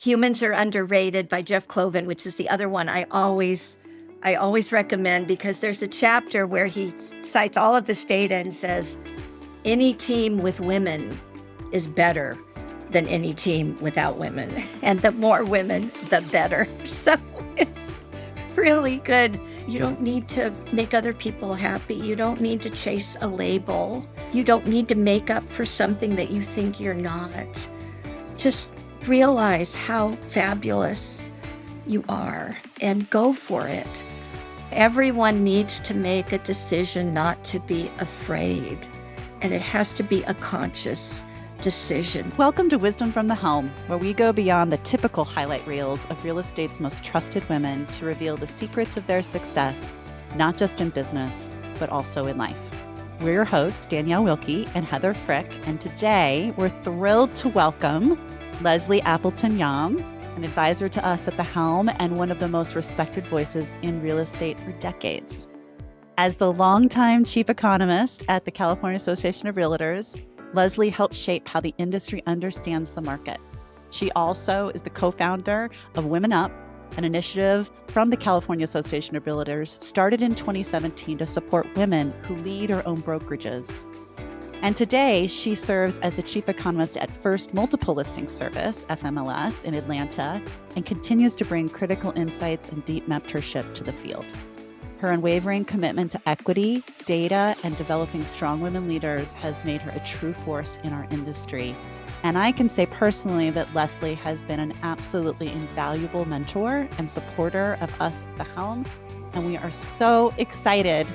Humans Are Underrated by Jeff Cloven, which is the other one I always recommend, because there's a chapter where he cites all of this data and says, any team with women is better than any team without women. And the more women, the better. So it's really good. You don't need to make other people happy. You don't need to chase a label. You don't need to make up for something that you think you're not. Just realize how fabulous you are and go for it. Everyone needs to make a decision not to be afraid, and it has to be a conscious decision. Welcome to Wisdom from the Helm, where we go beyond the typical highlight reels of real estate's most trusted women to reveal the secrets of their success, not just in business, but also in life. We're your hosts, Danielle Wilkie and Heather Frick, and today we're thrilled to welcome Leslie Appleton-Young, an advisor to us at the Helm and one of the most respected voices in real estate for decades. As the longtime Chief Economist at the California Association of Realtors, Leslie helped shape how the industry understands the market. She also is the co-founder of Women Up, an initiative from the California Association of Realtors started in 2017 to support women who lead or own brokerages. And today, she serves as the Chief Economist at First Multiple Listing Service, FMLS, in Atlanta, and continues to bring critical insights and deep mentorship to the field. Her unwavering commitment to equity, data, and developing strong women leaders has made her a true force in our industry. And I can say personally that Leslie has been an absolutely invaluable mentor and supporter of us at the Helm, and we are so excited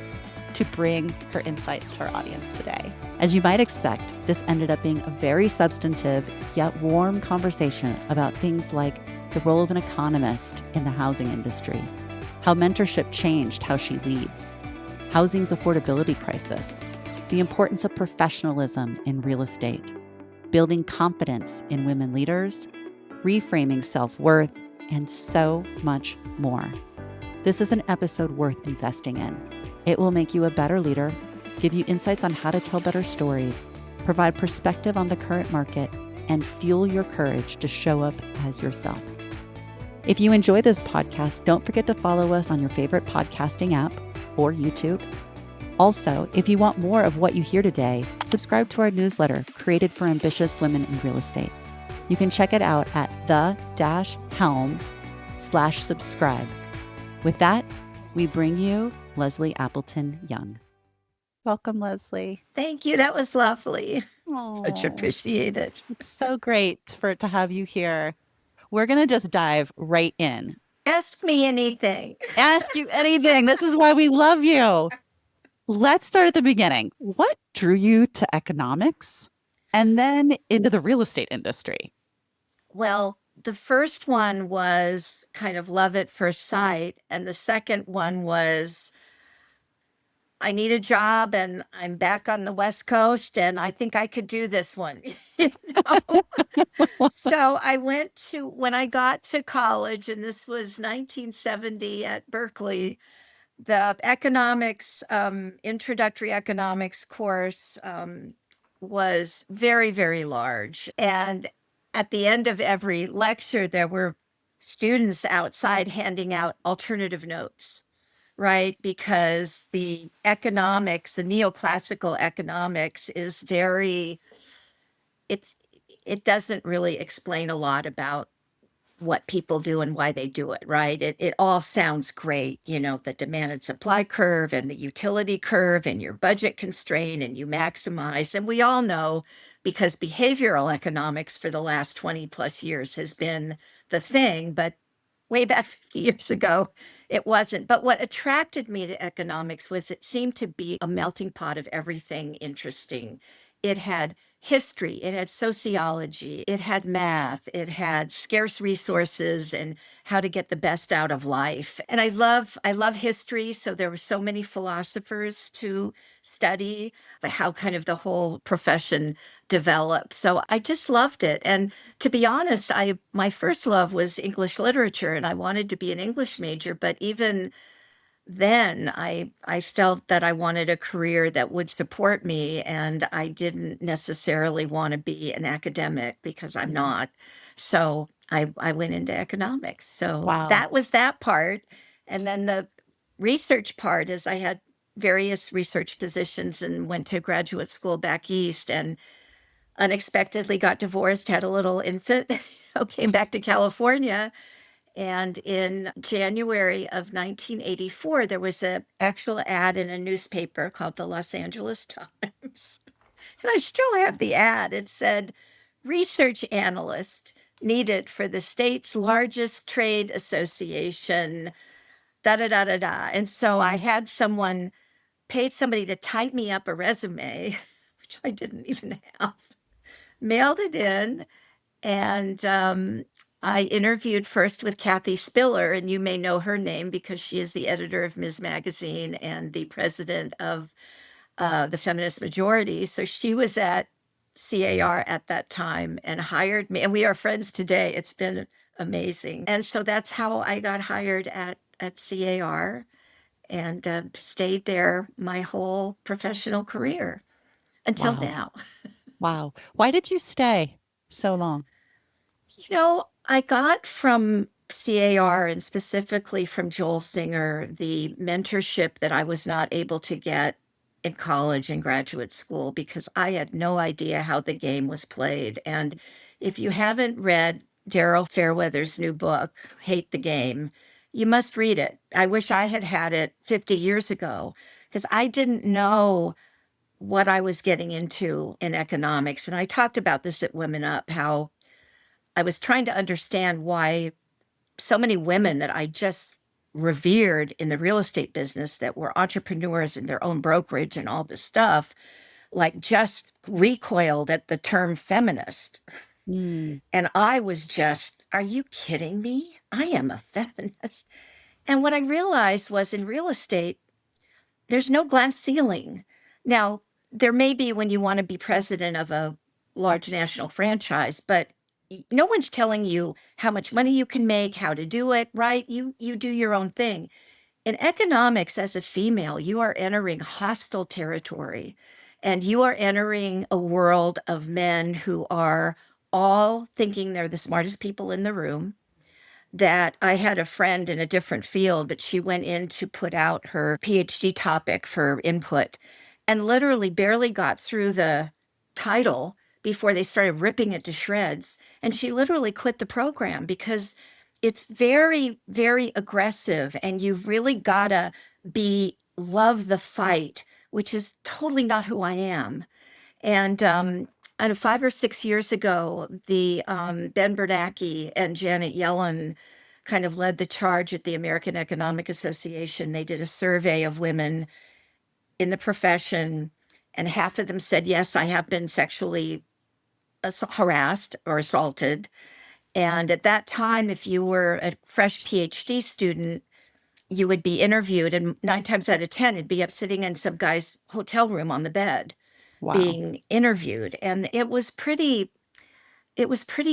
to bring her insights to our audience today. As you might expect, this ended up being a very substantive yet warm conversation about things like the role of an economist in the housing industry, how mentorship changed how she leads, housing's affordability crisis, the importance of professionalism in real estate, building confidence in women leaders, reframing self-worth, and so much more. This is an episode worth investing in. It will make you a better leader, give you insights on how to tell better stories, provide perspective on the current market, and fuel your courage to show up as yourself. If you enjoy this podcast, don't forget to follow us on your favorite podcasting app or YouTube. Also, if you want more of what you hear today, subscribe to our newsletter created for ambitious women in real estate. You can check it out at the-helm/subscribe. With that, we bring you Leslie Appleton-Young. Welcome, Leslie. Thank you. That was lovely. Oh, Much appreciated. It's so great to have you here. We're going to just dive right in. Ask me anything. Ask you anything. This is why we love you. Let's start at the beginning. What drew you to economics and then into the real estate industry? Well, the first one was kind of love at first sight. And the second one was I need a job and I'm back on the West Coast and I think I could do this one. You know? So when I got to college, and this was 1970 at Berkeley, the economics, introductory economics course was very, very large. And at the end of every lecture, there were students outside handing out alternative notes, right? Because the economics, the neoclassical economics is it doesn't really explain a lot about what people do and why they do it, right? It all sounds great, the demand and supply curve and the utility curve and your budget constraint and you maximize. And we all know, because behavioral economics for the last 20 plus years has been the thing, but way back 50 years ago, it wasn't. But what attracted me to economics was it seemed to be a melting pot of everything interesting. It had history, it had sociology, it had math, it had scarce resources and how to get the best out of life. And I love history, so there were so many philosophers to study, how kind of the whole profession developed. So I just loved it. And to be honest, my first love was English literature and I wanted to be an English major, but even then I felt that I wanted a career that would support me, and I didn't necessarily want to be an academic because I'm not. So I went into economics. So Wow. that was that part. And then the research part is I had various research positions and went to graduate school back east and unexpectedly got divorced, had a little infant, came back to California. And in January of 1984, there was an actual ad in a newspaper called the Los Angeles Times. And I still have the ad. It said, research analyst needed for the state's largest trade association, da da da da da. And so I had someone, paid somebody to type me up a resume, which I didn't even have, mailed it in, and I interviewed first with Kathy Spiller, and you may know her name because she is the editor of Ms. Magazine and the president of the Feminist Majority. So she was at CAR at that time and hired me, and we are friends today. It's been amazing. And so that's how I got hired at CAR and stayed there my whole professional career until Wow. now. Wow. Why did you stay so long? I got from CAR and specifically from Joel Singer the mentorship that I was not able to get in college and graduate school because I had no idea how the game was played. And if you haven't read Daryl Fairweather's new book, Hate the Game, you must read it. I wish I had had it 50 years ago because I didn't know what I was getting into in economics. And I talked about this at Women Up, how I was trying to understand why so many women that I just revered in the real estate business that were entrepreneurs in their own brokerage and all this stuff, like just recoiled at the term feminist. Mm, And I was just, are you kidding me? I am a feminist. And what I realized was in real estate, there's no glass ceiling. Now, there may be when you want to be president of a large national franchise, but no one's telling you how much money you can make, how to do it, right? You do your own thing. In economics, as a female, you are entering hostile territory and you are entering a world of men who are all thinking they're the smartest people in the room. That I had a friend in a different field, but she went in to put out her PhD topic for input and literally barely got through the title before they started ripping it to shreds. And she literally quit the program because it's very, very aggressive and you've really gotta love the fight, which is totally not who I am. And I know 5 or 6 years ago, the Ben Bernanke and Janet Yellen kind of led the charge at the American Economic Association. They did a survey of women in the profession, and half of them said, yes, I have been sexually harassed or assaulted. And at that time, if you were a fresh PhD student, you would be interviewed, and 9 times out of 10, it'd be up sitting in some guy's hotel room on the bed wow. being interviewed. And it was pretty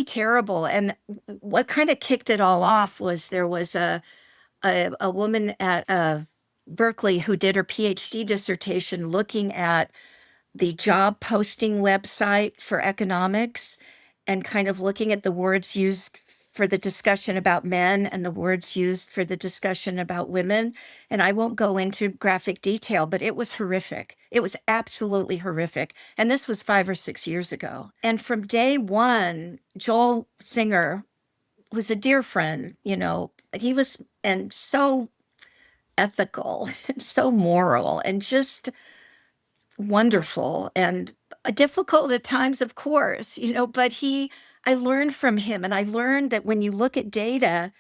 terrible. And what kind of kicked it all off was there was a woman at Berkeley who did her PhD dissertation looking at the job posting website for economics and kind of looking at the words used for the discussion about men and the words used for the discussion about women. And I won't go into graphic detail, but it was horrific. It was absolutely horrific. And this was 5 or 6 years ago. And from day one, Joel Singer was a dear friend, he was, and so ethical and so moral and just wonderful and difficult at times, of course, but I learned from him and I learned that when you look at data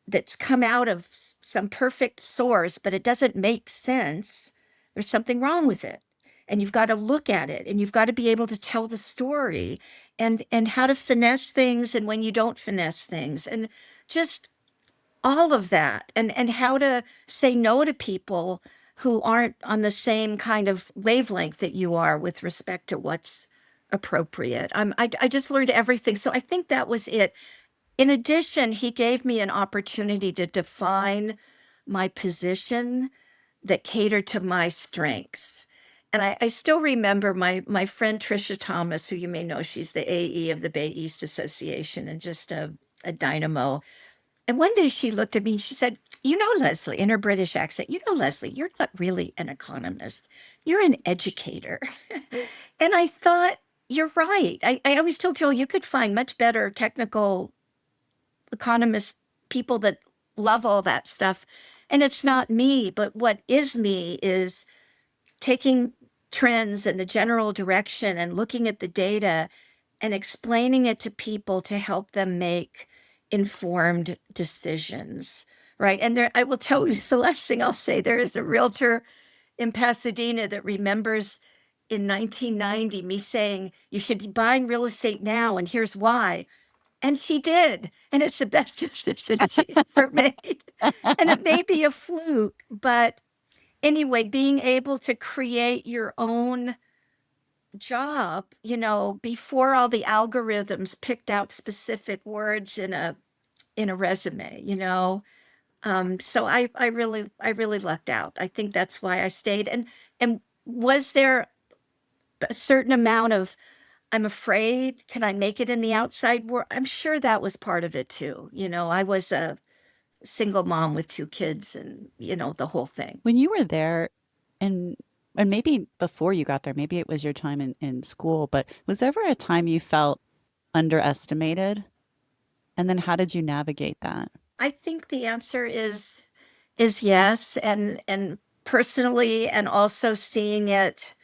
that's come out of some perfect source, but it doesn't make sense, there's something wrong with it. And you've got to look at it and you've got to be able to tell the story and how to finesse things and when you don't finesse things and just all of that and how to say no to people who aren't on the same kind of wavelength that you are with respect to what's appropriate. I just learned everything. So I think that was it. In addition, he gave me an opportunity to define my position that catered to my strengths. And I still remember my friend Trisha Thomas, who you may know, she's the AE of the Bay East Association and just a a dynamo. And one day she looked at me and she said, "You know, Leslie," in her British accent, "you know, Leslie, you're not really an economist. You're an educator." And I thought, you're right. I always told you, you could find much better technical economists, people that love all that stuff. And it's not me, but what is me is taking trends and the general direction and looking at the data and explaining it to people to help them make informed decisions. Right. And there, I will tell you the last thing I'll say, there is a realtor in Pasadena that remembers in 1990 me saying, "You should be buying real estate now, and here's why." And she did. And it's the best decision she ever made. And it may be a fluke, but anyway, being able to create your own job, before all the algorithms picked out specific words in a resume, so I really lucked out. I think that's why I stayed. And was there a certain amount of, I'm afraid, can I make it in the outside world? I'm sure that was part of it too. I was a single mom with two kids and, the whole thing. When you were there, and maybe before you got there, maybe it was your time in school, but was there ever a time you felt underestimated? And then how did you navigate that? I think the answer is yes. And personally, and also seeing it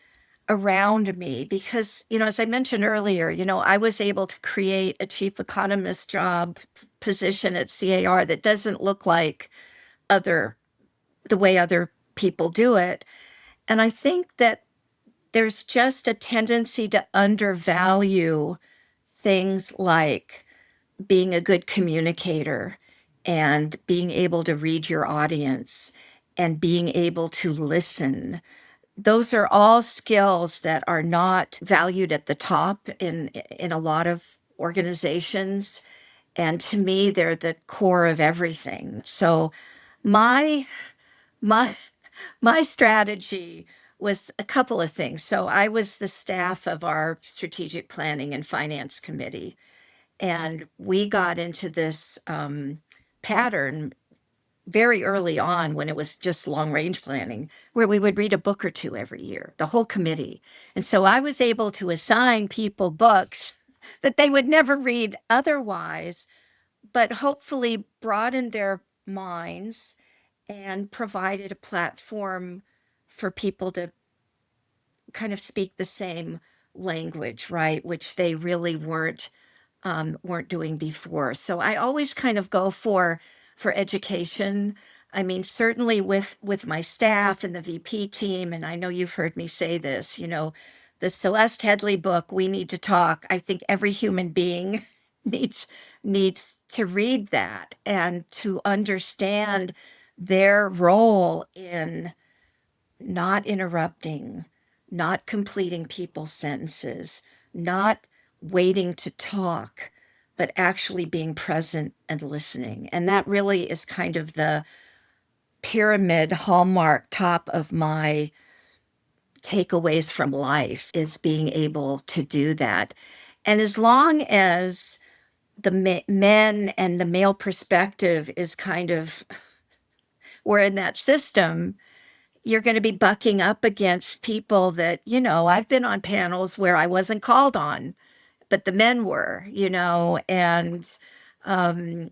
around me, because, as I mentioned earlier, I was able to create a chief economist job position at CAR that doesn't look like other the way other people do it. And I think that there's just a tendency to undervalue things like being a good communicator and being able to read your audience and being able to listen. Those are all skills that are not valued at the top in a lot of organizations. And to me, they're the core of everything. So my my my strategy was a couple of things. So I was the staff of our strategic planning and finance committee, and we got into this pattern very early on when it was just long range planning, where we would read a book or two every year, the whole committee. And so I was able to assign people books that they would never read otherwise, but hopefully broaden their minds and provided a platform for people to kind of speak the same language, right? Which they really weren't doing before. So I always kind of go for education. I mean, certainly with my staff and the VP team, and I know you've heard me say this, the Celeste Headley book, We Need to Talk. I think every human being needs needs to read that and to understand their role in not interrupting, not completing people's sentences, not waiting to talk, but actually being present and listening. And that really is kind of the pyramid hallmark top of my takeaways from life, is being able to do that. And as long as the men and the male perspective is kind of, we're in that system, you're going to be bucking up against people that, I've been on panels where I wasn't called on, but the men were, and, um,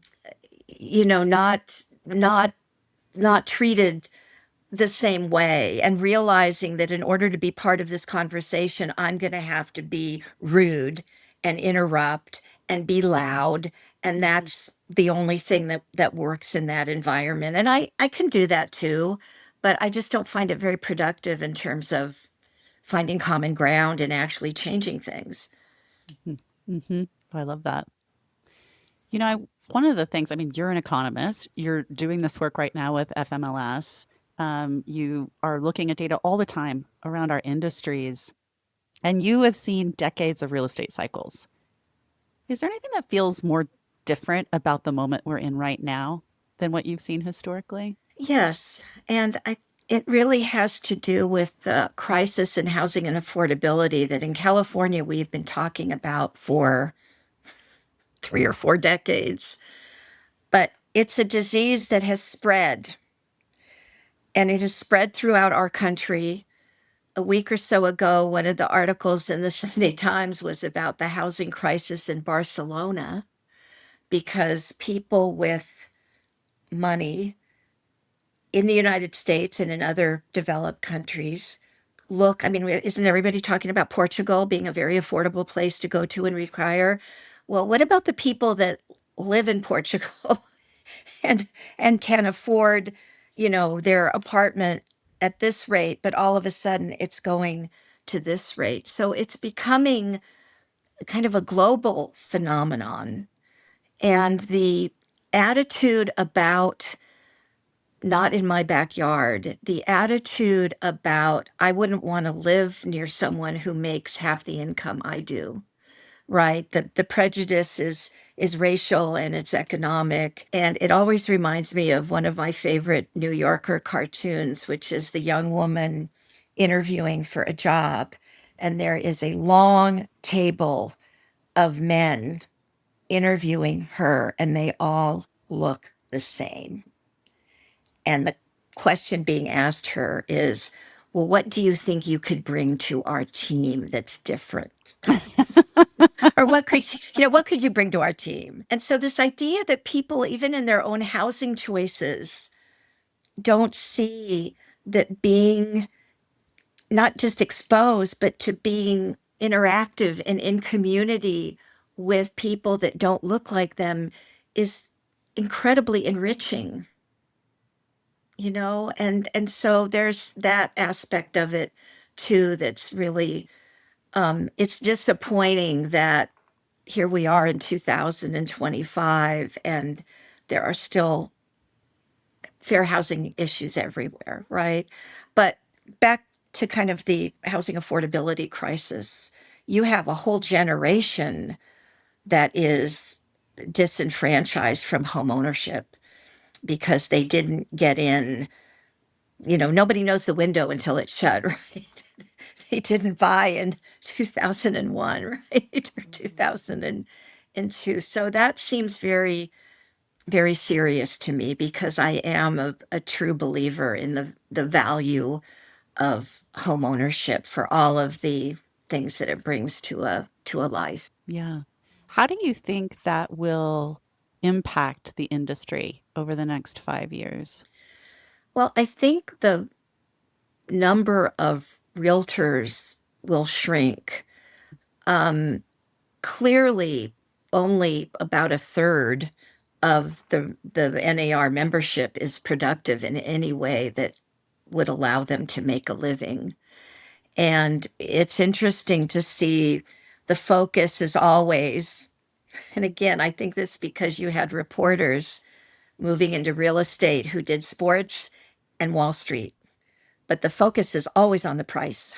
not treated the same way, and realizing that in order to be part of this conversation, I'm going to have to be rude and interrupt and be loud. And that's the only thing that works in that environment. And I can do that too, but I just don't find it very productive in terms of finding common ground and actually changing things. Mm-hmm. I love that. One of the things, I mean, you're an economist, you're doing this work right now with FMLS. You are looking at data all the time around our industries, and you have seen decades of real estate cycles. Is there anything that feels more different about the moment we're in right now than what you've seen historically? Yes, and it really has to do with the crisis in housing and affordability that in California we've been talking about for 3 or 4 decades. But it's a disease that has spread, and it has spread throughout our country. A week or so ago, one of the articles in the Sunday Times was about the housing crisis in Barcelona because people with money in the United States and in other developed countries look, I mean, isn't everybody talking about Portugal being a very affordable place to go to and retire? Well, what about the people that live in Portugal and can afford, their apartment at this rate, but all of a sudden it's going to this rate. So it's becoming kind of a global phenomenon. And the attitude about not in my backyard, the attitude about I wouldn't want to live near someone who makes half the income I do, right? The prejudice is racial and it's economic. And it always reminds me of one of my favorite New Yorker cartoons, which is the young woman interviewing for a job. And there is a long table of men interviewing her, and they all look the same. And the question being asked her is, well, what do you think you could bring to our team that's different? Or what could you bring to our team? And so this idea that people, even in their own housing choices, don't see that being not just exposed, but to being interactive and in community with people that don't look like them is incredibly enriching, and so there's that aspect of it too that's really it's disappointing that here we are in 2025 and there are still fair housing issues everywhere, right? But back to kind of the housing affordability crisis, you have a whole generation that is disenfranchised from home ownership because they didn't get in. Nobody knows the window until it's shut, right? They didn't buy in 2001, right? Or 2002. So that seems very, very serious to me because I am a true believer in the value of home ownership for all of the things that it brings to a life. Yeah. How do you think that will impact the industry over the next 5 years? Well, I think the number of realtors will shrink. Clearly, only about a third of the NAR membership is productive in any way that would allow them to make a living. And it's interesting to see the focus is always, and again, I think this because you had reporters moving into real estate who did sports and Wall Street, but the focus is always on the price.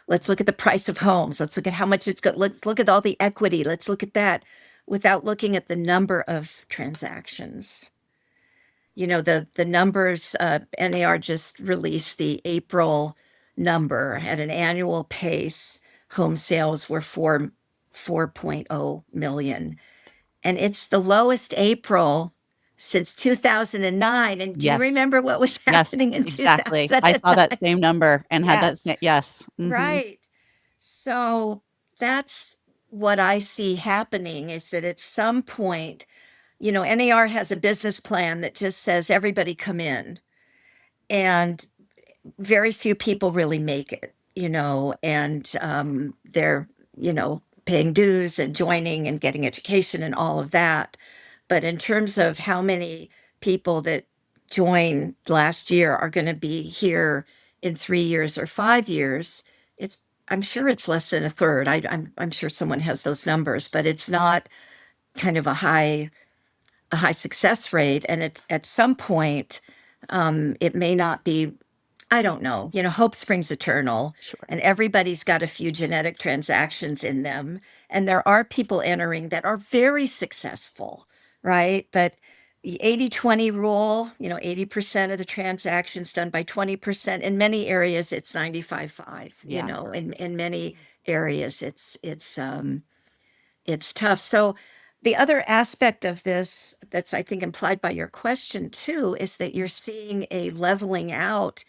Let's look at the price of homes. Let's look at how much it's got. Let's look at all the equity. Let's look at that without looking at the number of transactions. The numbers, NAR just released the April number at an annual pace. Home sales were 4.0 million. And it's the lowest April since 2009. And do you Yes. remember what was Yes, happening in exactly. I saw that 2009? same number and had Yeah, that same, yes. right. So that's what I see happening is that at some point, NAR has a business plan that just says everybody come in, and very few people really make it, and they're, paying dues and joining and getting education and all of that. But in terms of how many people that joined last year are going to be here in 3 years or 5 years, it's I'm sure it's less than a third. I'm sure someone has those numbers, but it's not kind of a high success rate. And at some point, it may not be. I don't know. Hope springs eternal, Sure. and everybody's got a few genetic transactions in them. And there are people entering that are very successful, right? But the 80-20 rule, 80% of the transactions done by 20%. In many areas, it's 95-5. Yeah. In many areas, it's tough. So The other aspect of this that's, I think, implied by your question too, is that you're seeing a leveling out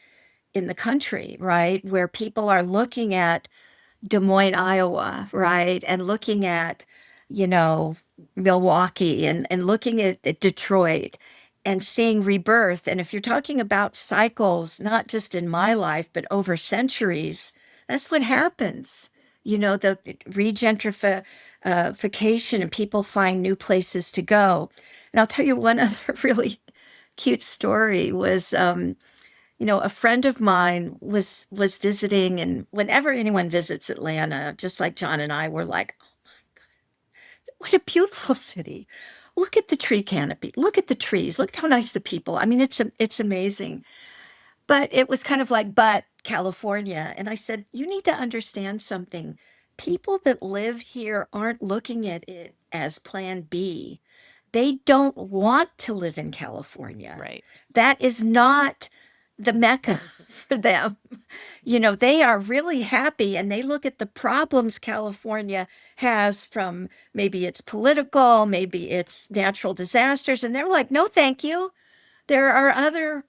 in the country, right? Where people are looking at Des Moines, Iowa, right? And looking at, you know, Milwaukee and looking at Detroit and seeing rebirth. And if you're talking about cycles, not just in my life, but over centuries, that's what happens. The regentrification and people find new places to go. And I'll tell you one other really cute story was a friend of mine was visiting, and whenever anyone visits Atlanta, just like John and I, we're like, what a beautiful city. Look at the tree canopy. Look at the trees. Look how nice the people. I mean, it's amazing. But it was kind of like, but California. And I said, you need to understand something. People that live here aren't looking at it as plan B. They don't want to live in California. Right. That is not the Mecca for them. They are really happy and they look at the problems California has from maybe it's political, maybe it's natural disasters, and they're like, no, thank you. There are other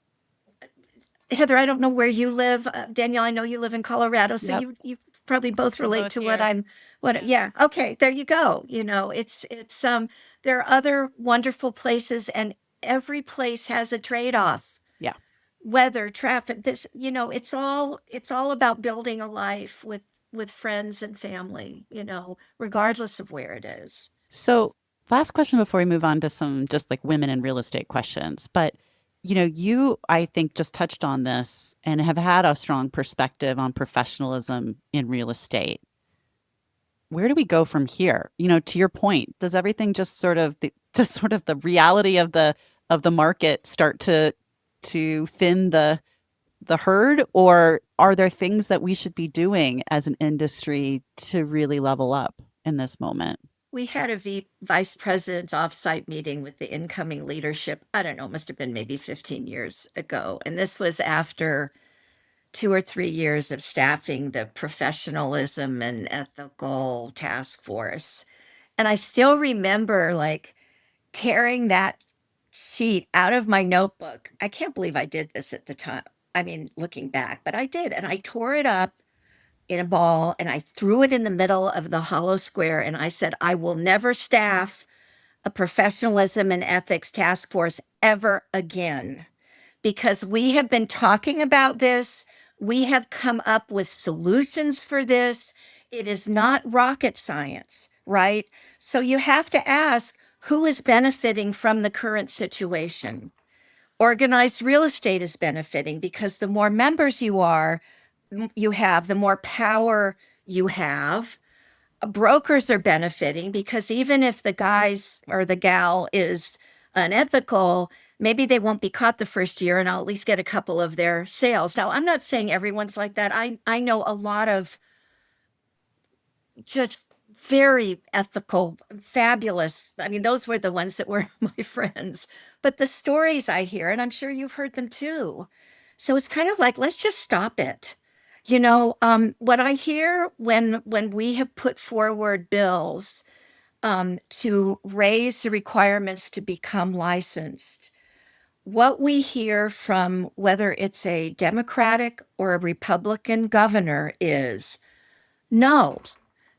Heather, I don't know where you live. Danielle, I know you live in Colorado, so Yep. you probably both We're relate both to what here. I'm what Yeah. yeah. Okay, there you go. It's there are other wonderful places and every place has a trade-off. Yeah. Weather, traffic, it's all about building a life with friends and family, regardless of where it is. So, last question before we move on to some just like women in real estate questions. But, you, I think, just touched on this and have had a strong perspective on professionalism in real estate. Where do we go from here? To your point, does everything just sort of the reality of the market start to thin the herd, or are there things that we should be doing as an industry to really level up in this moment? We had a vice president's offsite meeting with the incoming leadership. I don't know, it must have been maybe 15 years ago. And this was after 2 or 3 years of staffing the professionalism and ethical task force. And I still remember like tearing that sheet out of my notebook. I can't believe I did this at the time. I mean, looking back, but I did. And I tore it up in a ball and I threw it in the middle of the hollow square. And I said, I will never staff a professionalism and ethics task force ever again because we have been talking about this. We have come up with solutions for this. It is not rocket science, right? So you have to ask who is benefiting from the current situation. Organized real estate is benefiting because the more members you have, the more power you have. Brokers are benefiting because even if the guys or the gal is unethical, maybe they won't be caught the first year and I'll at least get a couple of their sales. Now, I'm not saying everyone's like that. I know a lot of just very ethical, fabulous. I mean, those were the ones that were my friends. But the stories I hear, and I'm sure you've heard them too. So it's kind of like, let's just stop it. What I hear when we have put forward bills to raise the requirements to become licensed, what we hear from whether it's a Democratic or a Republican governor is no,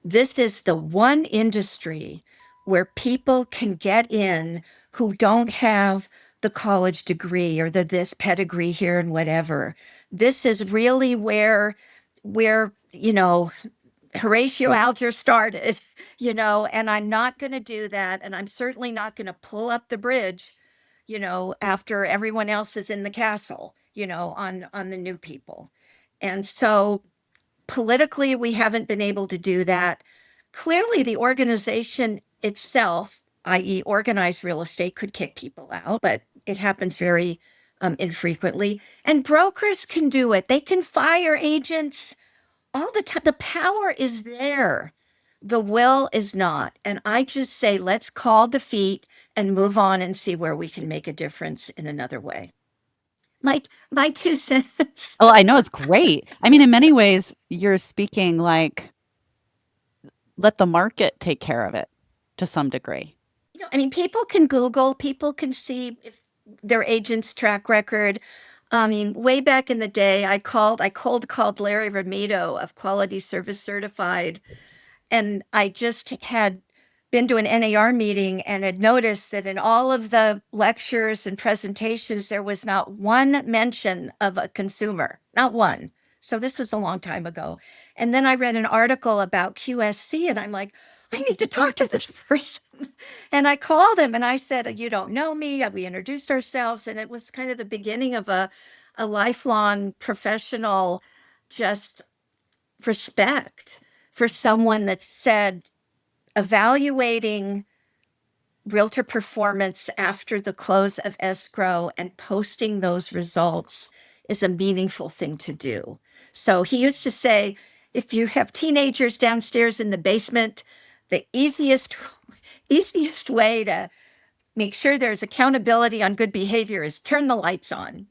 this is the one industry where people can get in who don't have the college degree or the this pedigree here and whatever. This is really where Horatio Alger started, and I'm not going to do that. And I'm certainly not going to pull up the bridge, after everyone else is in the castle, on the new people. And so politically, we haven't been able to do that. Clearly, the organization itself, i.e., organized real estate, could kick people out, but it happens very infrequently. And brokers can do it, they can fire agents all the time. The power is there, the will is not. And I just say, let's call defeat and move on and see where we can make a difference in another way. My 2 cents. Oh, I know it's great. I mean, in many ways, you're speaking like let the market take care of it to some degree. I mean, people can Google, people can see if their agent's track record. I mean, way back in the day, I cold called Larry Ramito of Quality Service Certified, and I just had been to an NAR meeting and had noticed that in all of the lectures and presentations, there was not one mention of a consumer, not one. So this was a long time ago. And then I read an article about QSC, and I'm like, I need to talk to this person. And I called him and I said, "You don't know me." We introduced ourselves, and it was kind of the beginning of a lifelong professional just respect for someone that said, evaluating realtor performance after the close of escrow and posting those results is a meaningful thing to do. So he used to say, if you have teenagers downstairs in the basement, the easiest way to make sure there's accountability on good behavior is turn the lights on,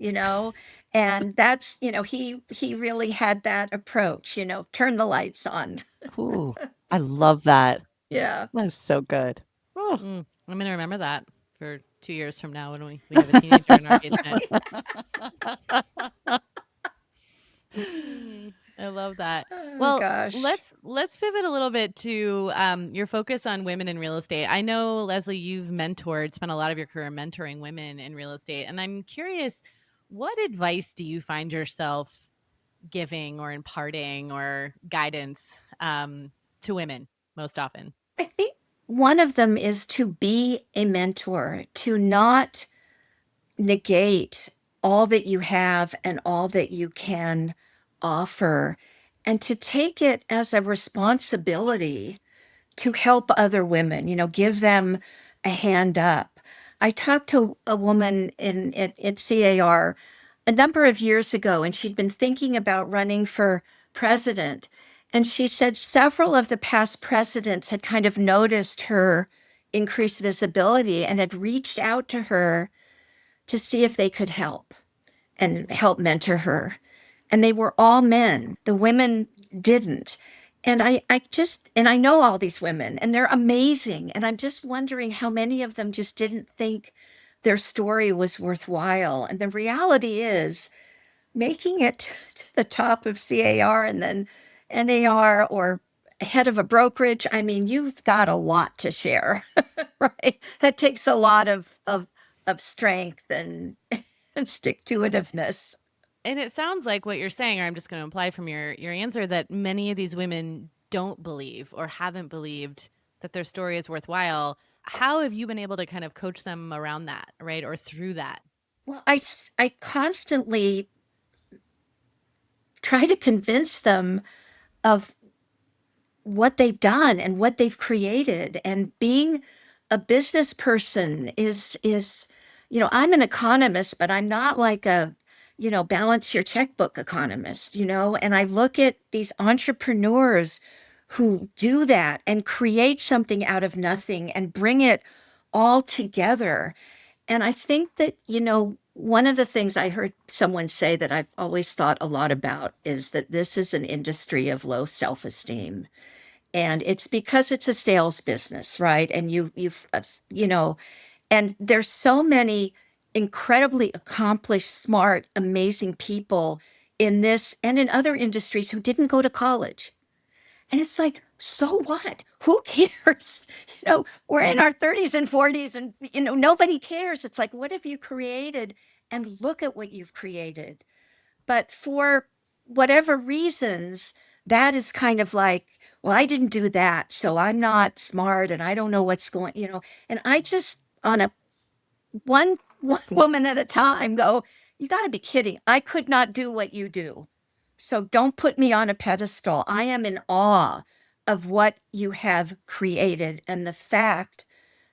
and that's, he really had that approach, turn the lights on. Ooh, I love that. Yeah. That is so good. Oh. I'm going to remember that for 2 years from now when we have a teenager in our basement. I love that. Oh, Well, gosh. let's pivot a little bit to your focus on women in real estate. I know, Leslie, you've spent a lot of your career mentoring women in real estate, and I'm curious, what advice do you find yourself giving or imparting or guidance to women most often? I think one of them is to be a mentor, to not negate all that you have and all that you can offer, and to take it as a responsibility to help other women, give them a hand up. I talked to a woman at CAR a number of years ago, and she'd been thinking about running for president. And she said several of the past presidents had kind of noticed her increased visibility and had reached out to her to see if they could help mentor her. And they were all men. The women didn't. And I know all these women and they're amazing. And I'm just wondering how many of them just didn't think their story was worthwhile. And the reality is, making it to the top of CAR and then NAR or head of a brokerage, I mean, you've got a lot to share, right? That takes a lot of strength and stick to itiveness. And it sounds like what you're saying, or I'm just going to imply from your answer, that many of these women don't believe or haven't believed that their story is worthwhile. How have you been able to kind of coach them around that, right? Or through that? Well, I constantly try to convince them of what they've done and what they've created. And being a business person is, I'm an economist, but I'm not like a, balance your checkbook economist, and I look at these entrepreneurs who do that and create something out of nothing and bring it all together. And I think that, one of the things I heard someone say that I've always thought a lot about is that this is an industry of low self-esteem. And it's because it's a sales business, right? And and there's so many incredibly accomplished, smart, amazing people in this and in other industries who didn't go to college. And it's like, so what? Who cares? We're in our 30s and 40s and, nobody cares. It's like, what have you created? And look at what you've created. But for whatever reasons, that is kind of like, well, I didn't do that, so I'm not smart and I don't know what's going. And I just, on a one woman at a time, go, you got to be kidding. I could not do what you do. So don't put me on a pedestal. I am in awe of what you have created and the fact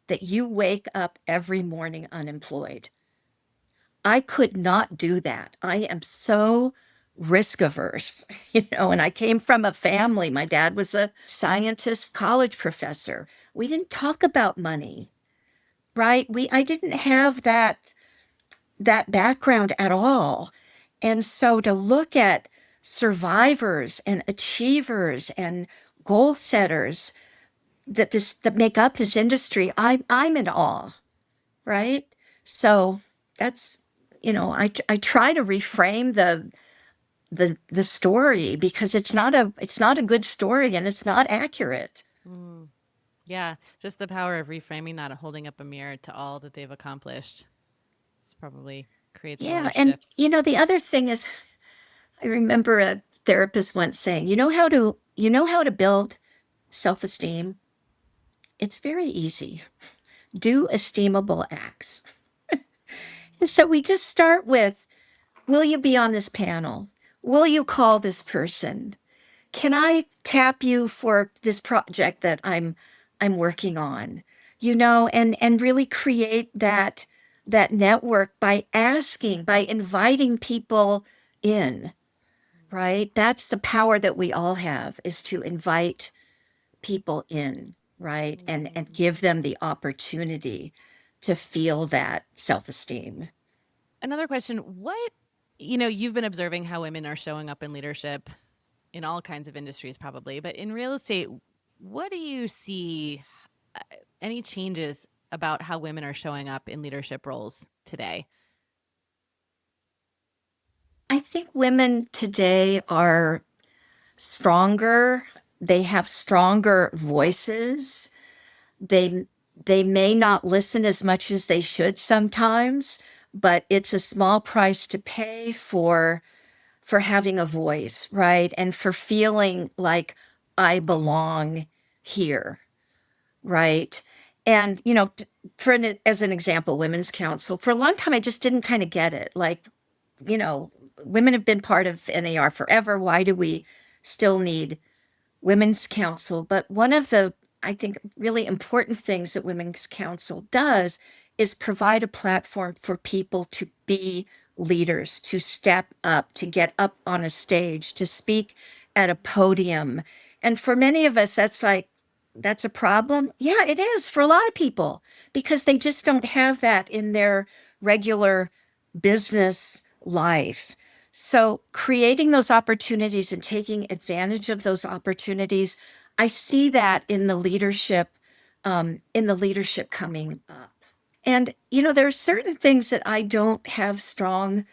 that you wake up every morning unemployed. I could not do that. I am so risk averse, and I came from a family. My dad was a scientist, college professor. We didn't talk about money, right? I didn't have that background at all. And so to look at survivors and achievers and goal setters, that make up this industry, I'm in awe, right? So that's, I try to reframe the story because it's not a good story and it's not accurate. Mm, yeah, just the power of reframing that and holding up a mirror to all that they've accomplished. This probably creates a lot Yeah, of and shifts. the other thing is, I remember a therapist once saying, you know how to build self-esteem? It's very easy. Do esteemable acts. And so we just start with, will you be on this panel? Will you call this person? Can I tap you for this project that I'm working on? And really create that network by inviting people in, right? That's the power that we all have, is to invite people in, right? And Mm. give them the opportunity to feel that self-esteem. Another question, you've been observing how women are showing up in leadership in all kinds of industries probably, but in real estate, what do you see uh, any changes about how women are showing up in leadership roles today? I think women today are stronger. They have stronger voices. They may not listen as much as they should sometimes, but it's a small price to pay for having a voice, right? And for feeling like I belong here, right? And as an example, Women's Council, for a long time I just didn't kind of get it. Like, you know, women have been part of NAR forever. Why do we still need Women's Council? But one of the, I think, really important things that Women's Council does is provide a platform for people to be leaders, to step up, to get up on a stage, to speak at a podium. And for many of us, that's a problem. Yeah, it is for a lot of people because they just don't have that in their regular business life. So creating those opportunities and taking advantage of those opportunities, I see that in the leadership coming up. And there are certain things that I don't have strong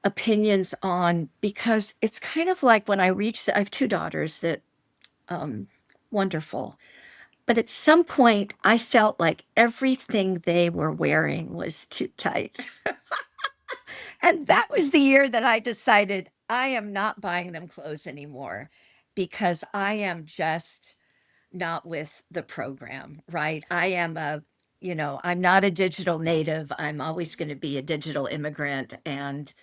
opinions on because it's kind of like when I have two daughters that wonderful. But at some point, I felt like everything they were wearing was too tight. And that was the year that I decided I am not buying them clothes anymore because I am just not with the program, right? I'm not a digital native. I'm always going to be a digital immigrant and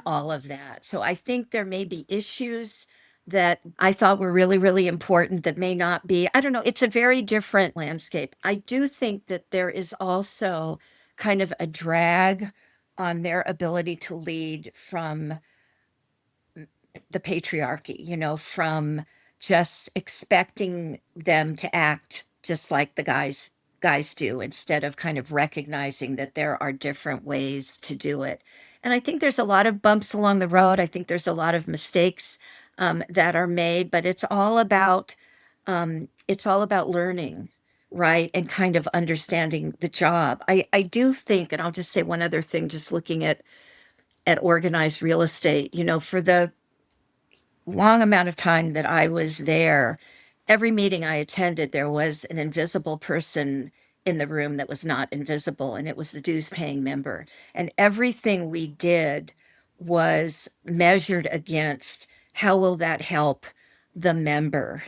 all of that. So I think there may be issues that I thought were really, really important that may not be. I don't know. It's a very different landscape. I do think that there is also kind of a drag on their ability to lead from the patriarchy, from just expecting them to act just like the guys do instead of kind of recognizing that there are different ways to do it. And I think there's a lot of bumps along the road. I think there's a lot of mistakes that are made, but it's all about learning, right, and kind of understanding the job. I do think, and I'll just say one other thing, just looking at organized real estate, for the long amount of time that I was there, every meeting I attended, there was an invisible person in the room that was not invisible, and it was the dues paying member. And everything we did was measured against how will that help the member.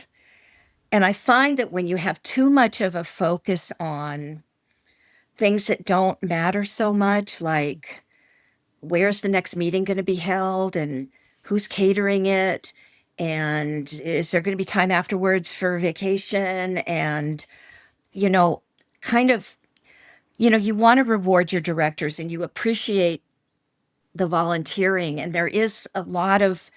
And I find that when you have too much of a focus on things that don't matter so much, like where's the next meeting going to be held and who's catering it, and is there going to be time afterwards for vacation, and you know kind of you want to reward your directors and you appreciate the volunteering, and there is a lot of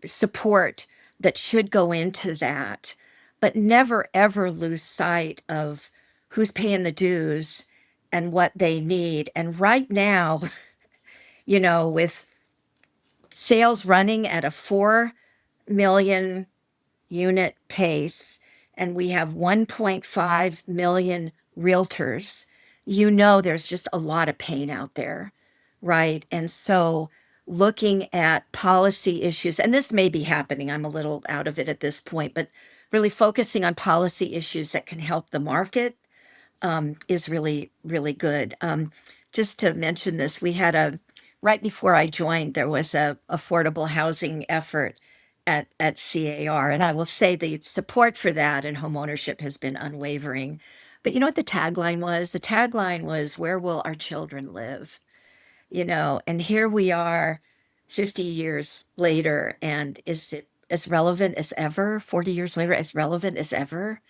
support that should go into that, but never ever lose sight of who's paying the dues and what they need. And right now, with sales running at a 4 million unit pace, and we have 1.5 million realtors, you know there's just a lot of pain out there, right? And so looking at policy issues, and this may be happening, I'm a little out of it at this point, but really focusing on policy issues that can help the market is really, really good. Just to mention this, we had right before I joined, there was a affordable housing effort at CAR. And I will say the support for that and homeownership has been unwavering. But you know what the tagline was? The tagline was, "Where will our children live?" And here we are 50 years later, and is it as relevant as ever? 40 years later, as relevant as ever?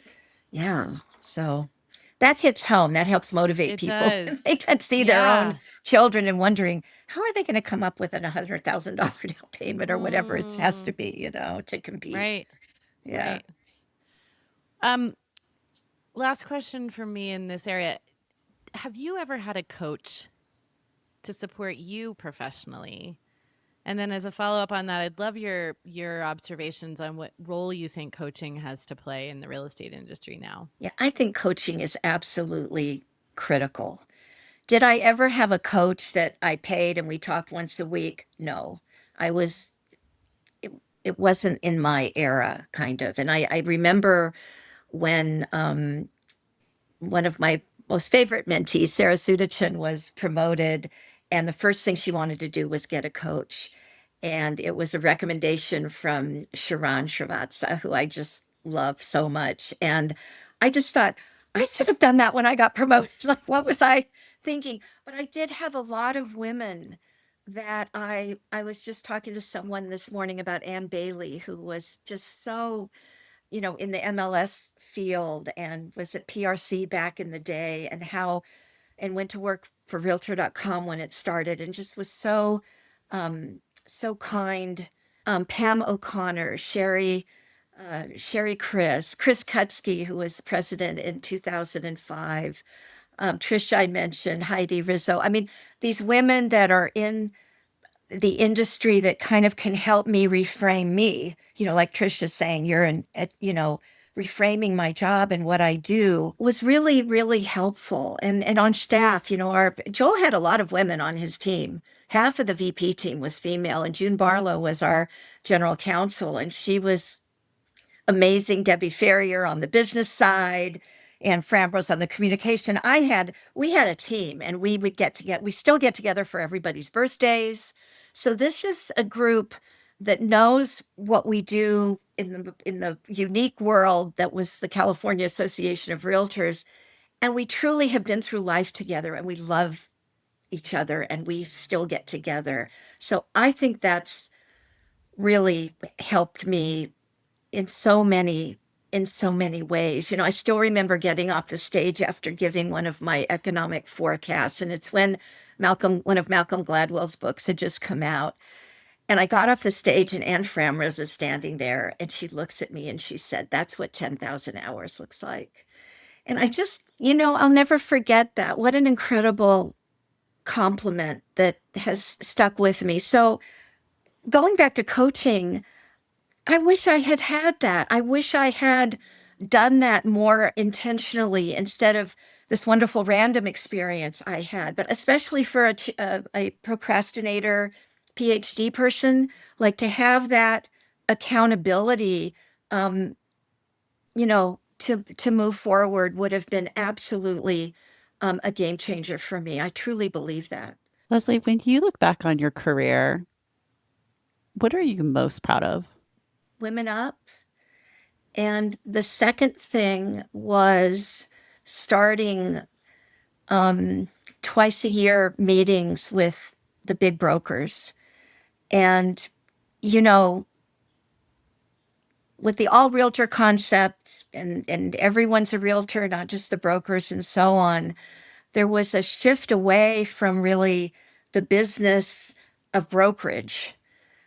Yeah. So that hits home. That helps motivate It people. does. They can see their own Yeah. children and wondering, how are they going to come up with an $100,000 down payment or whatever it has to Mm, be, to compete? right. Yeah. Right. Um, Last question for me in this area. Have you ever had a coach to support you professionally? And then as a follow-up on that, I'd love your observations on what role you think coaching has to play in the real estate industry now. Yeah. I think coaching is absolutely critical. Did I ever have a coach that I paid and we talked once a week? No. I was, it, it wasn't in my era, kind of. And I remember when one of my most favorite mentees, Sarah Sudachin, was promoted, and the first thing she wanted to do was get a coach. And it was a recommendation from Sharon Srivatsa, who I just love so much. And I just thought, I should have done that when I got promoted. Like, what was I thinking? But I did have a lot of women that I was just talking to someone this morning about Ann Bailey, who was just so in the MLS field and was at PRC back in the day, and went to work for realtor.com when it started, and just was so kind. Pam O'Connor, Sherry Chris Kutsky, who was president in 2005. Trish, I mentioned, Heidi Rizzo. I mean, these women that are in the industry that kind of can help me reframe me, like Trisha's saying, reframing my job and what I do was really, really helpful. And on staff, our Joel had a lot of women on his team. Half of the VP team was female, and June Barlow was our general counsel, and she was amazing. Debbie Ferrier on the business side and Frambros on the communication. We had a team, and we would we still get together for everybody's birthdays. So this is a group that knows what we do in the unique world that was the California Association of Realtors. And we truly have been through life together, and we love each other, and we still get together. So I think that's really helped me in so many ways. I still remember getting off the stage after giving one of my economic forecasts, and it's when one of Malcolm Gladwell's books had just come out. And I got off the stage, and Anne Framrose is standing there, and she looks at me and she said, "That's what 10,000 hours looks like." And I just, I'll never forget that. What an incredible compliment that has stuck with me. So going back to coaching, I wish I had had that. I wish I had done that more intentionally instead of this wonderful random experience I had. But especially for a procrastinator, PhD person, like to have that accountability, to move forward would have been absolutely a game changer for me. I truly believe that. Leslie, when you look back on your career, what are you most proud of? Women Up. And the second thing was starting twice a year meetings with the big brokers. And, you know, with the all realtor concept and everyone's a realtor, not just the brokers and so on, there was a shift away from really the business of brokerage,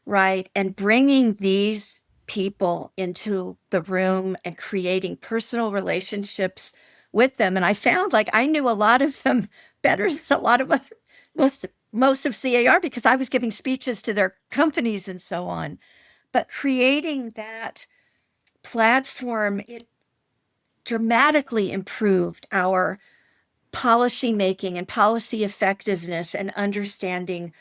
right? And bringing these people into the room and creating personal relationships with them. And I found like I knew a lot of them better than a lot of most of CAR because I was giving speeches to their companies and so on. But creating that platform, dramatically improved our policy making and policy effectiveness and understanding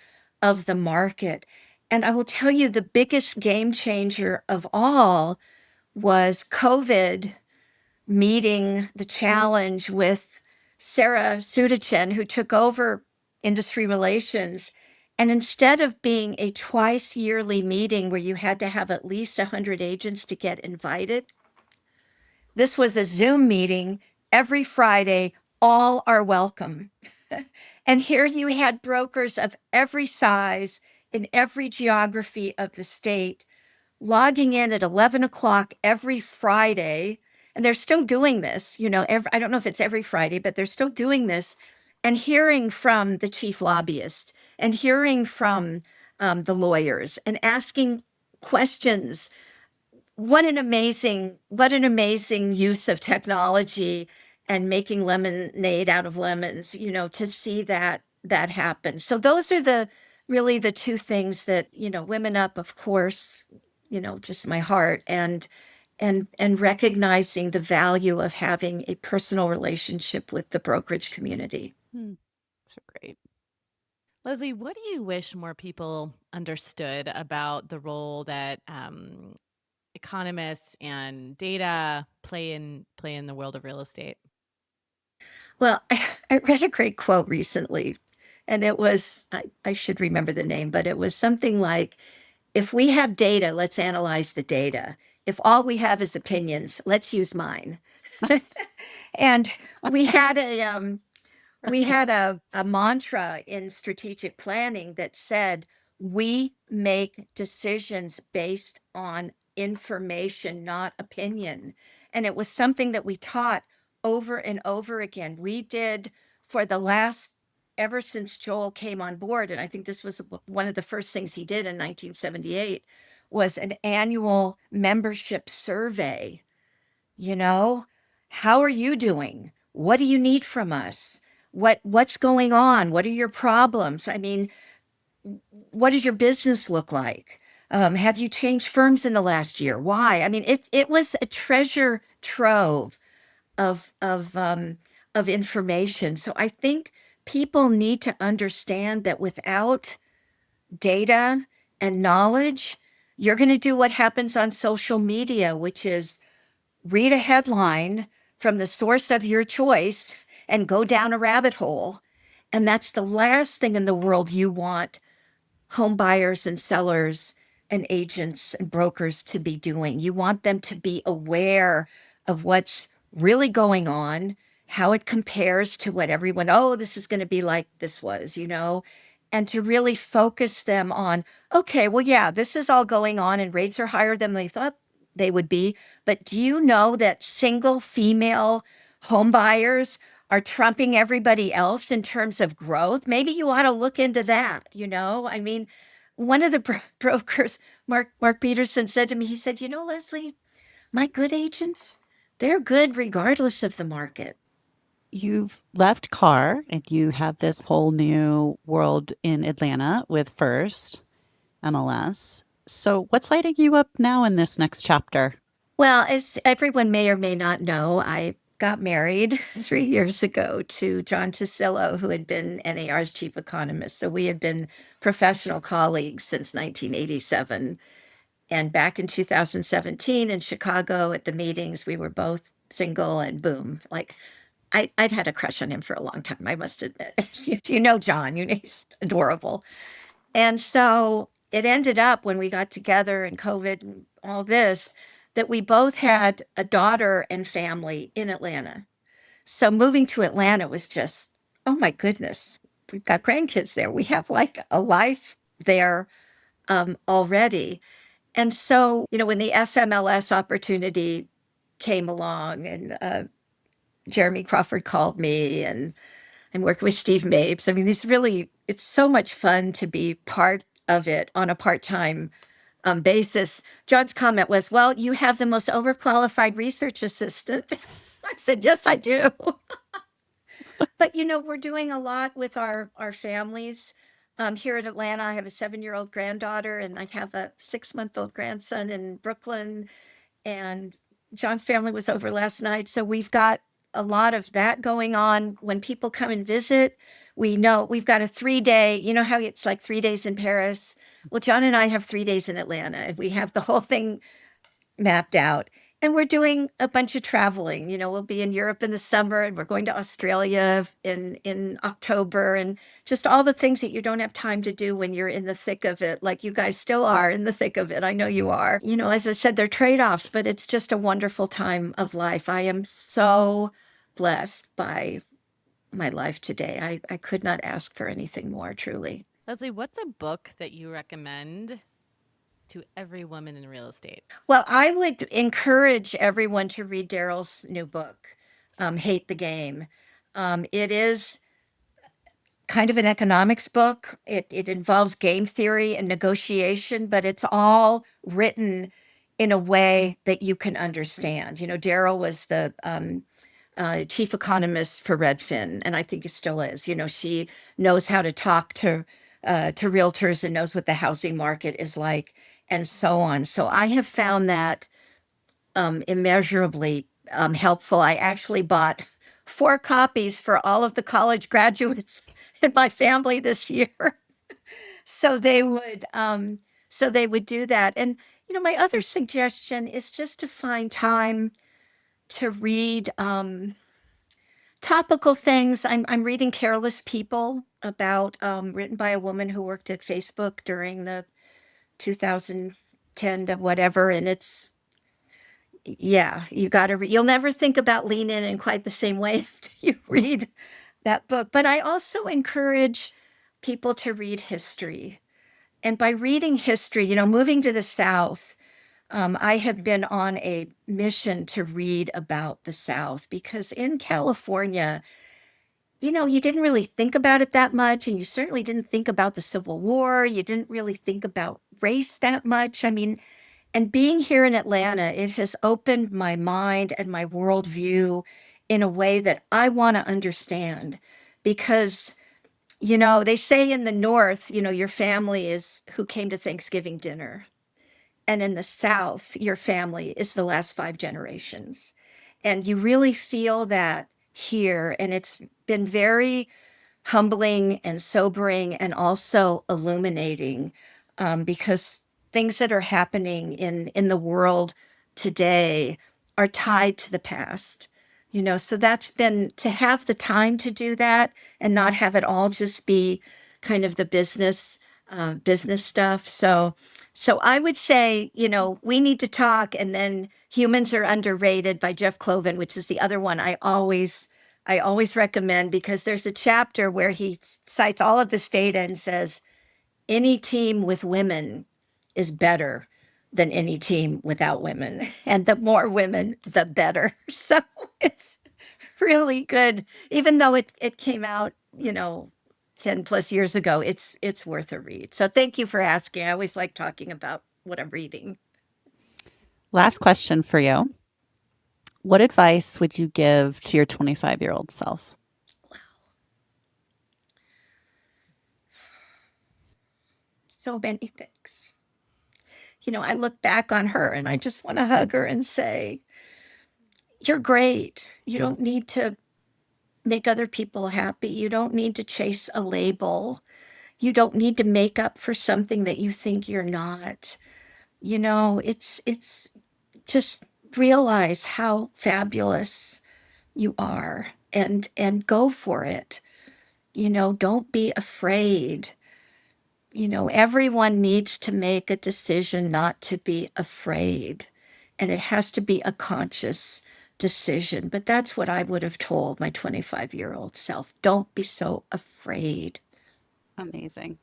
of the market. And I will tell you, the biggest game changer of all was COVID meeting the challenge with Sarah Sudachen, who took over industry relations. And instead of being a twice yearly meeting where you had to have at least 100 agents to get invited, this was a Zoom meeting every Friday. All are welcome. And here you had brokers of every size in every geography of the state logging in at 11 o'clock every Friday. And they're still doing this, I don't know if it's every Friday, but they're still doing this, and hearing from the chief lobbyist and hearing from the lawyers and asking questions. What an amazing use of technology and making lemonade out of lemons, to see that happen. So those are really the two things that, Women Up, of course, just my heart, and recognizing the value of having a personal relationship with the brokerage community. So great. Leslie, what do you wish more people understood about the role that economists and data play in the world of real estate? Well, I read a great quote recently, and it was, I should remember the name, but it was something like, if we have data, let's analyze the data. If all we have is opinions, let's use mine. And we had a mantra in strategic planning that said, we make decisions based on information, not opinion. And it was something that we taught over and over again. We did for the last, ever since Joel came on board, and I think this was one of the first things he did in 1978, was an annual membership survey. you know how are you doing? What do you need from us? What's going on? What are your problems? I mean, what does your business look like? Have you changed firms in the last year? Why? I mean, it was a treasure trove of information. So I think people need to understand that without data and knowledge, you're going to do what happens on social media, which is read a headline from the source of your choice and go down a rabbit hole. And that's the last thing in the world you want home buyers and sellers and agents and brokers to be doing. You want them to be aware of what's really going on, how it compares to what everyone, oh, this is going to be like this was, and to really focus them on, okay, well, yeah, this is all going on and rates are higher than they thought they would be. But do you know that single female home buyers are trumping everybody else in terms of growth? Maybe you ought to look into that. I mean, one of the brokers, Mark Peterson, said to me, he said, Leslie, my good agents, they're good regardless of the market. You've left Carr and you have this whole new world in Atlanta with First MLS. So, what's lighting you up now in this next chapter? Well, as everyone may or may not know, I got married 3 years ago to John Tasillo, who had been NAR's chief economist. So we had been professional colleagues since 1987. And back in 2017 in Chicago at the meetings, we were both single, and boom, like I'd had a crush on him for a long time, I must admit. You know John, he's adorable. And so it ended up when we got together and COVID and all this, that we both had a daughter and family in Atlanta. So moving to Atlanta was just, oh my goodness, we've got grandkids there. We have like a life there already. And so, when the FMLS opportunity came along, and Jeremy Crawford called me, and I'm working with Steve Mapes. I mean, it's so much fun to be part of it on a part-time basis. John's comment was, well, you have the most overqualified research assistant. I said, yes, I do. But, we're doing a lot with our families. Here in Atlanta, I have a 7-year-old granddaughter, and I have a 6-month-old grandson in Brooklyn. And John's family was over last night, so we've got a lot of that going on. When people come and visit, we know we've got a 3 day, you know how it's like 3 days in Paris? Well, John and I have 3 days in Atlanta, and we have the whole thing mapped out. And we're doing a bunch of traveling. We'll be in Europe in the summer, and we're going to Australia in October, and just all the things that you don't have time to do when you're in the thick of it, like you guys still are in the thick of it. I know you are. As I said, they're trade-offs, but it's just a wonderful time of life. I am so blessed by my life today. I could not ask for anything more, truly. Leslie, what's a book that you recommend to every woman in real estate? Well, I would encourage everyone to read Daryl's new book, Hate the Game. It is kind of an economics book. It involves game theory and negotiation, but it's all written in a way that you can understand. Daryl was the chief economist for Redfin, and I think he still is. She knows how to talk to realtors and knows what the housing market is like, and so on. So I have found that immeasurably helpful. I actually bought 4 copies for all of the college graduates in my family this year, so they would do that. And my other suggestion is just to find time to read topical things. I'm reading Careless People, about written by a woman who worked at Facebook during the 2010 to whatever, and it's yeah, you got to you'll never think about lean in quite the same way after you read that book. But I also encourage people to read history. And by reading history, moving to the South, I have been on a mission to read about the South, because in California, you didn't really think about it that much. And you certainly didn't think about the Civil War. You didn't really think about race that much. I mean, and being here in Atlanta, it has opened my mind and my worldview in a way that I want to understand. Because, they say in the North, your family is who came to Thanksgiving dinner. And in the South, your family is the last 5 generations. And you really feel that here. And it's been very humbling and sobering and also illuminating, because things that are happening in the world today are tied to the past. So that's been to have the time to do that and not have it all just be kind of the business stuff. So I would say, we need to talk, and then Humans Are Underrated by Jeff Cloven, which is the other one I always recommend, because there's a chapter where he cites all of this data and says any team with women is better than any team without women. And the more women, the better. So it's really good. Even though it came out, 10 plus years ago, it's worth a read. So thank you for asking. I always like talking about what I'm reading. Last question for you. What advice would you give to your 25-year-old self? So many things. I look back on her and I just want to hug her and say, you're great. You don't need to make other people happy. You don't need to chase a label. You don't need to make up for something that you think you're not. It's just realize how fabulous you are, and go for it. Don't be afraid. Everyone needs to make a decision not to be afraid, and it has to be a conscious decision. But that's what I would have told my 25-year-old self. Don't be so afraid. Amazing.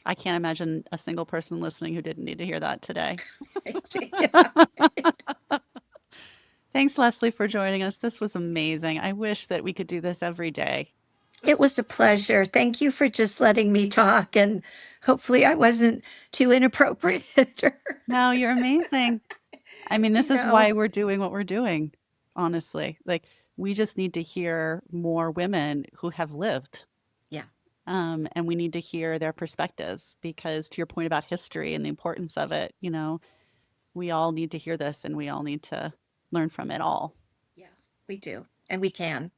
I can't imagine a single person listening who didn't need to hear that today. Thanks, Leslie, for joining us. This was amazing. I wish that we could do this every day. It was a pleasure. Thank you for just letting me talk, and hopefully I wasn't too inappropriate. No, you're amazing. I mean, this is why we're doing what we're doing, honestly. Like, we just need to hear more women who have lived. Yeah. And we need to hear their perspectives, because to your point about history and the importance of it, we all need to hear this and we all need to learn from it all. Yeah, we do. And we can.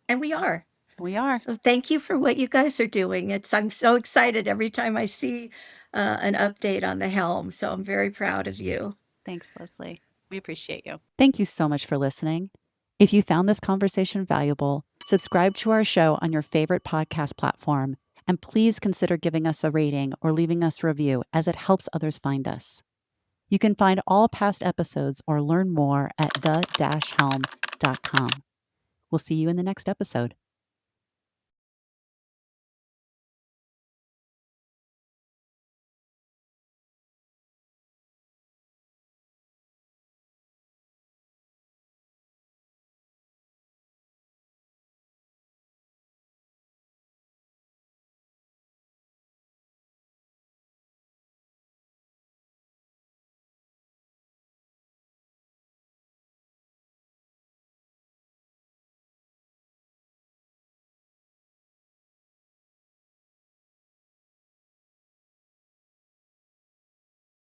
And we are. We are. So thank you for what you guys are doing. I'm so excited every time I see an update on the Helm. So I'm very proud of you. Thanks, Leslie. We appreciate you. Thank you so much for listening. If you found this conversation valuable, subscribe to our show on your favorite podcast platform, and please consider giving us a rating or leaving us a review as it helps others find us. You can find all past episodes or learn more at the-helm.com. We'll see you in the next episode.